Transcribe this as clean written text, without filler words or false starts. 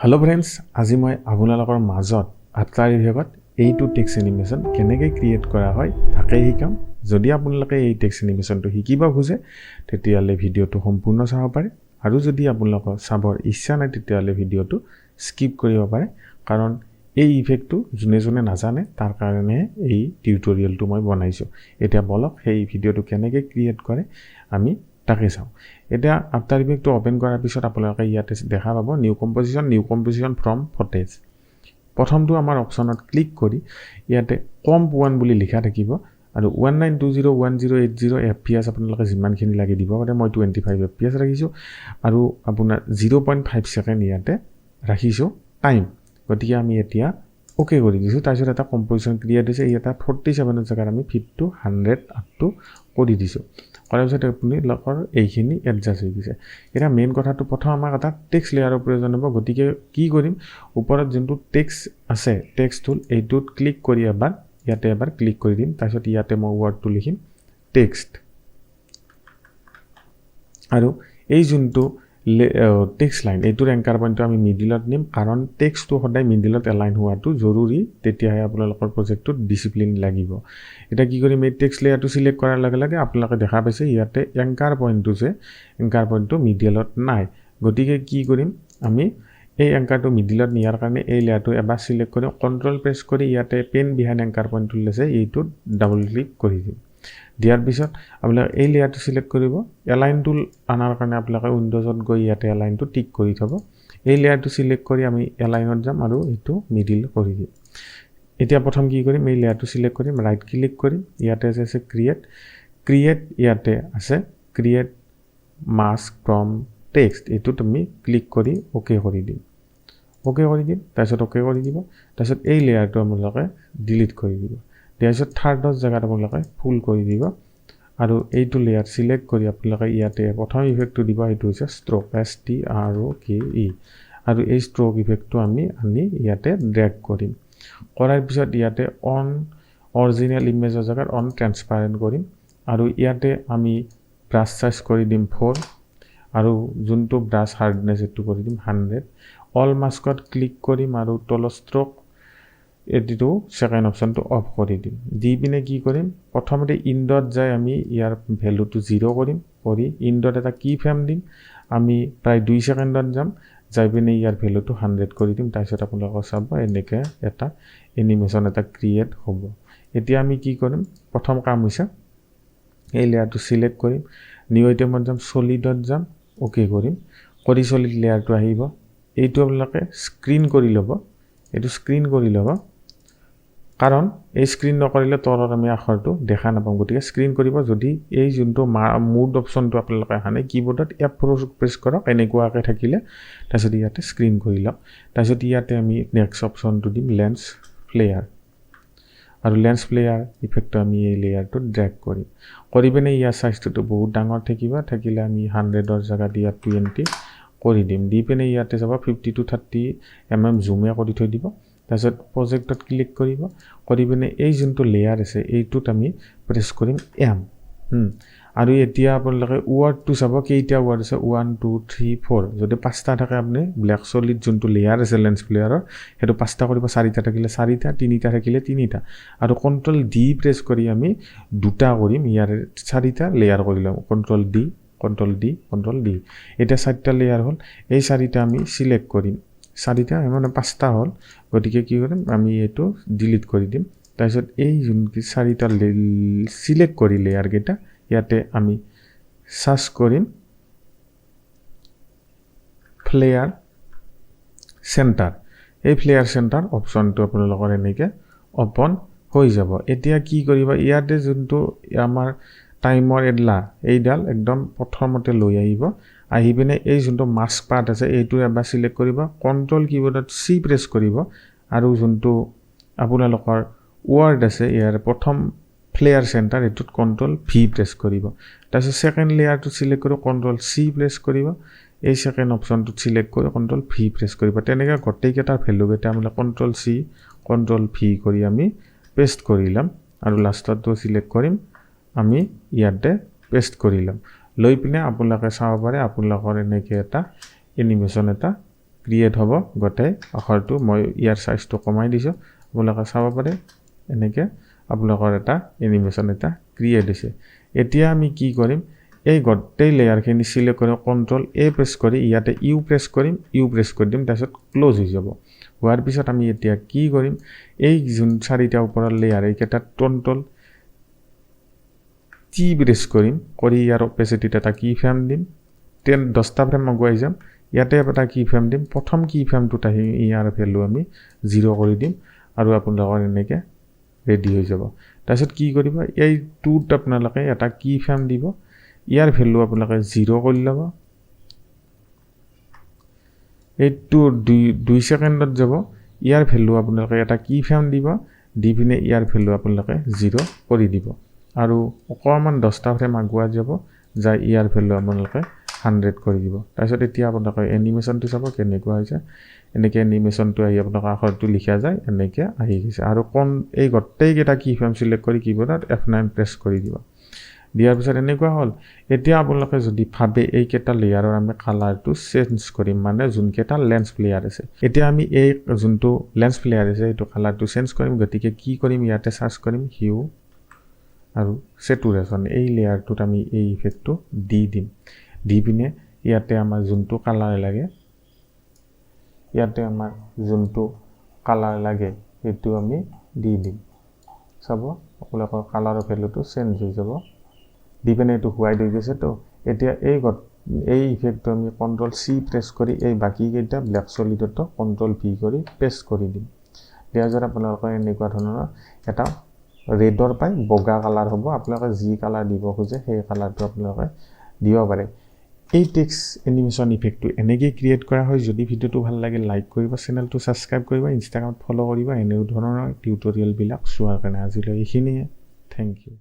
Hello friends, আজি মই আপোনালোকৰ মাজত আফটাৰ ইফেক্টত এইটো টেক্সট এনিমেশ্যন কেনেকৈ ক্ৰিয়েট কৰা হয় তাকে শিকাম। যদি আপোনালোকে এই টেক্সট এনিমেশ্যনটো শিকিব খোজে তেতিয়াহ'লে ভিডিঅ'টো সম্পূৰ্ণ চাব পাৰে, আৰু যদি আপোনালোকৰ চাবৰ ইচ্ছা নাই তেতিয়াহ'লে ভিডিঅ'টো স্কিপ কৰিব পাৰে, কাৰণ এই ইফেক্টটো যোনে নাজানে তাৰ কাৰণে এই টিউটৰিয়েলটো মই বনাইছোঁ। এতিয়া বলক সেই ভিডিঅ'টো কেনেকৈ ক্ৰিয়েট কৰে আমি তাকে চাওঁ। এতিয়া আফটাৰ ইফেক্টটো ওপেন কৰাৰ পিছত আপোনালোকে ইয়াতে দেখা পাব নিউ কম্পোজিশ্যন ফ্ৰম ফটেজ। প্ৰথমটো আমাৰ অপশ্যনত ক্লিক কৰি ইয়াতে কম্প 1 বুলি লিখা থাকিব, আৰু 19201080 FPS আপোনালোকে যিমানখিনি লাগে দিব পাৰে। মই 25 FPS ৰাখিছোঁ, আৰু আপোনাৰ 0.5 ছেকেণ্ড ইয়াতে ৰাখিছোঁ টাইম। গতিকে আমি এতিয়া অ'কে কৰি দিছোঁ। তাৰপিছত এটা কম্পোজিশ্যন ক্ৰিয়েট হৈছে। ইয়াতে 47 জেগাত আমি ফিটটো 100 আপটো কৰি দিছোঁ। কৰাৰ পিছত আপোনালোকৰ এইখিনি এডজাষ্ট হৈ গৈছে। এতিয়া মেইন কথাটো, প্ৰথম আমাক এটা টেক্সট লেয়াৰৰ প্ৰয়োজন হ'ব। গতিকে কি কৰিম, ওপৰত যোনটো টেক্সট আছে টেক্সট টুল, এইটোত ক্লিক কৰি ইয়াতে এবাৰ ক্লিক কৰি দিম। তাৰপিছত ইয়াতে মই ৱৰ্ডটো লিখিম টেক্সট, আৰু এই যোনটো টেক্সট লাইন এইটোৰ এংকাৰ পইণ্টটো আমি মিডিলত নিম, কাৰণ টেক্সটটো সদায় মিডিলত এলাইন হোৱাটো জৰুৰী, তেতিয়াহে আপোনালোকৰ প্ৰজেক্টটোত ডিচিপ্লিন লাগিব। এতিয়া কি কৰিম, এই টেক্সট লেয়াৰটো চিলেক্ট কৰাৰ লগে লগে আপোনালোকে দেখা পাইছে ইয়াতে এংকাৰ পইণ্টটো মিডিলত নাই। গতিকে কি কৰিম, আমি এই এংকাৰটো মিডিলত নিয়াৰ কাৰণে এই লেয়াৰটো এবাৰ চিলেক্ট কৰিম, কণ্ট্ৰল প্ৰেছ কৰি ইয়াতে পেন বিহাইণ্ড এংকাৰ পইণ্টটো লৈছে এইটোত ডাবল ক্লিক কৰি দিম। দিয়াৰ পিছত আপোনালোকে এই লেয়াৰটো চিলেক্ট কৰিব। এলাইন টুল আনাৰ কাৰণে আপোনালোকে উইণ্ডোজত গৈ ইয়াতে এলাইনটো টিক কৰি থ'ব। এই লেয়াৰটো চিলেক্ট কৰি আমি এলাইনত যাম আৰু এইটো মিডিল কৰি দিম। এতিয়া প্ৰথম কি কৰিম, এই লেয়াৰটো চিলেক্ট কৰিম, ৰাইট ক্লিক কৰিম, ইয়াতে আছে ক্ৰিয়েট ইয়াতে আছে ক্ৰিয়েট মাস্ক ফ্ৰম টেক্সট, এইটোত আমি ক্লিক কৰি অ'কে কৰি দিম। তাৰপিছত অ'কে কৰি দিব। তাৰপিছত এই লেয়াৰটো আপোনালোকে ডিলিট কৰি দিব। তাৰপিছত থাৰ্ডৰ জেগাত আপোনালোকে ফুল কৰি দিব, আৰু এইটো লেয়াৰ চিলেক্ট কৰি আপোনালোকে ইয়াতে প্ৰথম ইফেক্টটো দিব, সেইটো হৈছে ষ্ট্ৰক, STROKE, আৰু এই ষ্ট্ৰক ইফেক্টটো আমি আনি ইয়াতে ড্ৰেগ কৰিম। কৰাৰ পিছত ইয়াতে অন অৰিজিনেল ইমেজৰ জেগাত অন ট্ৰেন্সপাৰেণ্ট কৰিম, আৰু ইয়াতে আমি ব্ৰাছ চাইজ কৰি দিম 4, আৰু যোনটো ব্ৰাছ হাৰ্ডনেছ এইটো কৰি দিম 100। অল মাস্কত ক্লিক কৰিম, আৰু তলৰ ষ্ট্ৰক এইটো ছেকেণ্ড অপশ্যনটো অফ কৰি দিম। দি পিনে কি কৰিম, প্ৰথমতে ইণ্ডত যাই আমি ইয়াৰ ভেলুটো 0 কৰিম, কৰি ইণ্ডত এটা কি ফ্ৰেম দিম, আমি প্ৰায় 2 ছেকেণ্ডত যাই পিনে ইয়াৰ ভেলুটো 100 কৰি দিম। তাৰপিছত আপোনালোকক চাব এনেকৈ এটা এনিমেশ্যন এটা ক্ৰিয়েট হ'ব। এতিয়া আমি কি কৰিম, প্ৰথম কাম হৈছে এই লেয়াৰটো চিলেক্ট কৰিম, নিউ আইটেমত যাম, ছলিডত যাম, অ'কে কৰিম। কৰি ছলিড লেয়াৰটো আহিব, এইটো আপোনালোকে স্ক্ৰীন কৰি ল'ব, কাৰণ এই স্ক্ৰীন নকৰিলে তলত আমি আখৰটো দেখা নাপাম। গতিকে স্ক্ৰীন কৰিব। যদি এই যোনটো মুড অপশ্যনটো আপোনালোকে অহা নাই, কিবৰ্ডত প্ৰেছ কৰক, এনেকুৱাকৈ থাকিলে তাৰপিছত ইয়াতে স্ক্ৰীন কৰি লওক। তাৰপিছত ইয়াতে আমি নেক্সট অপশ্যনটো দিম লেন্স ফ্লেয়াৰ, আৰু লেন্স ফ্লেয়াৰ ইফেক্টটো আমি এই লেয়াৰটোত ড্ৰেগ কৰিম। কৰি পিনে ইয়াৰ চাইজটো বহুত ডাঙৰ থাকিলে আমি 100ৰ জেগাত ইয়াত 20 কৰি দিম। দি পিনে ইয়াতে যাব 50 to 30 mm জুমে কৰি থৈ দিব। তাৰপিছত প্ৰজেক্টত ক্লিক কৰিব, কৰি পিনে এই যোনটো লেয়াৰ আছে এইটোত আমি প্ৰেছ কৰিম M, আৰু এতিয়া আপোনালোকে ৱৰ্ডটো চাব, কেইটা ৱৰ্ড আছে 1 2 3 4। যদি 5টা থাকে আপুনি ব্লেক ছলিড যোনটো লেয়াৰ আছে লেন্স প্লেয়াৰৰ, সেইটো 5টা কৰিব, 4টা থাকিলে 4টা, 3টা থাকিলে 3টা, আৰু কণ্ট্ৰল D প্ৰেছ কৰি আমি 2টা কৰিম। ইয়াৰ 4টা লেয়াৰ কৰি ল'ম, কণ্ট্ৰল D। এতিয়া 4টা লেয়াৰ হ'ল, এই 4টা আমি চিলেক্ট কৰিম, 4টা মানে 5টা হ'ল। গতিকে কি কৰিম, আমি এইটো ডিলিট কৰি দিম। তাৰপিছত এই যোন 4টা চিলেক্ট কৰি লেয়াৰকেইটা ইয়াতে আমি চাৰ্চ কৰিম ফ্লেয়াৰ চেণ্টাৰ। এই ফ্লেয়াৰ চেণ্টাৰ অপশ্যনটো আপোনালোকৰ এনেকৈ অপন হৈ যাব। এতিয়া কি কৰিব, ইয়াতে যোনটো আমাৰ টাইমৰ এইডাল একদম প্ৰথমতে লৈ আহি পিনে এই যোনটো মাস্ক পাৰ্ট আছে এইটো এবাৰ চিলেক্ট কৰিব, কণ্ট্ৰল কিবৰ্ডত C প্ৰেছ কৰিব, আৰু যোনটো আপোনালোকৰ ৱৰ্ড আছে ইয়াৰ প্ৰথম ফ্লেয়াৰ চেণ্টাৰ এইটোত কণ্ট্ৰল V প্ৰেছ কৰিব। তাৰপিছত ছেকেণ্ড লেয়াৰটো চিলেক্ট কৰি কণ্ট্ৰল C প্ৰেছ কৰিব, এই ছেকেণ্ড অপশ্যনটোত চিলেক্ট কৰি কণ্ট্ৰল V প্ৰেছ কৰিব। তেনেকৈ গোটেইকেইটাৰ ভেলুকেইটা আমি কণ্ট্ৰল C কণ্ট্ৰল V কৰি আমি পেষ্ট কৰি ল'ম, আৰু লাষ্টটো চিলেক্ট কৰিম, আমি ইয়াতে পেষ্ট কৰি ল'ম। লৈ পিনে আপোনালোকে চাব পাৰে আপোনালোকৰ এনেকৈ এটা এনিমেশ্যন এটা ক্ৰিয়েট হ'ব গোটেই আখৰটো মই ইয়াৰ সাইজটো কমাই দিছোঁ আপোনালোকে চাব পাৰে এনেকৈ আপোনালোকৰ এটা এনিমেশ্যন এটা ক্ৰিয়েট হৈছে এতিয়া আমি কি কৰিম এই গোটেই লেয়াৰখিনি সিলেক্ট কৰি কন্ট্ৰল এ প্ৰেছ কৰি ইয়াতে ইউ প্ৰেছ কৰি দিম তাৰপিছত ক্লোজ হৈ যাব হোৱাৰ পিছত আমি এতিয়া কি কৰিম এই যোন চাৰিটা ওপৰৰ লেয়াৰ এইকেইটা কন্ট্ৰল টি প্ৰেছ কৰিম কৰি ইয়াৰ অপেচিটিত এটা কি ফ্ৰেম দিম 10টা ফ্ৰেম আগুৱাই যাম ইয়াতে এটা কি ফ্ৰেম দিম প্ৰথম কি ফ্ৰেমটোত আহি ইয়াৰ ভ্যালু আমি 0 কৰি দিম আৰু আপোনালোকৰ এনেকৈ ৰেডি হৈ যাব তাৰপিছত কি কৰিব এই টুত আপোনালোকে এটা কি ফ্ৰেম দিব ইয়াৰ ভ্যালু আপোনালোকে 0 কৰি ল'ব এইটো 2 সেকেন্ডত যাব ইয়াৰ ভ্যালু আপোনালোকে এটা কি ফ্ৰেম দিব দি পিনে ইয়াৰ ভ্যালু আপোনালোকে 0 কৰি দিব আৰু অকমান 10টা ফ্ৰেম আগুৱা যাব যাই ইয়াৰ ভ্যালু আপোনালোকে 100 কৰি দিব তাৰপিছত এতিয়া আপোনালোকে এনিমেশ্যনটো চাব কেনেকুৱা হৈছে এনেকৈ এনিমেশ্যনটো আহি আপোনালোকৰ আখৰটো লিখা যায় এনেকৈ আহি গৈছে আৰু কোন এই গোটেই কেইটা কি ফ্ৰেম সিলেক্ট কৰি কিবোৰ্ডত F9 প্ৰেছ কৰি দিব দিয়াৰ পিছত এনেকুৱা হ'ল এতিয়া আপোনালোকে যদি ভাবে এই কেইটা লেয়াৰৰ আমি কালাৰটো চেঞ্জ কৰিম মানে যোনকেইটা লেন্স প্লেয়াৰ আছে এতিয়া আমি এই যোনটো লেন্স প্লেয়াৰ আছে এইটো কালাৰটো চেঞ্জ কৰিম গতিকে কি কৰিম ইয়াতে সাৰ্চ কৰিম হিউ আৰু সেটুৰেশন এই লেয়াৰটোত আমি এই ইফেক্টটো দিম দি পিনে ইয়াতে আমাৰ যোনটো কালাৰ লাগে সেইটো আমি দি দিম চাব আপোনালোকৰ কালাৰৰ ভ্যালুটো চেঞ্জ হৈ যাব দি পিনে এইটো হোৱাইট হৈ গৈছে তো এতিয়া এই ইফেক্টটো আমি কন্ট্ৰল সি প্ৰেছ কৰি এই বাকি কেইটা ব্ল্যাক সলিডতো কন্ট্ৰল ভি কৰি পেষ্ট কৰি দিম দিয়াৰ পিছত আপোনালোকৰ এনেকুৱা ধৰণৰ এটা ৰেডৰ পাই বগা কালাৰ হ'ব আপোনালোকে যি কালাৰ দিব খোজে সেই কালাৰটো আপোনালোকে দিব পাৰে এই টেক্সট এনিমেশ্যন ইফেক্টটো এনেকৈ ক্ৰিয়েট কৰা হয় যদি ভিডিওটো ভাল লাগে লাইক কৰিব চেনেলটো সাবস্ক্ৰাইব কৰিব ইনষ্টাগ্ৰামত ফলো কৰিব এনে ধৰণৰ টিউটৰিয়েল বিলাক চোৱাৰ কাৰণে আজিলৈ এইখিনিয়ে থ্যাংক ইউ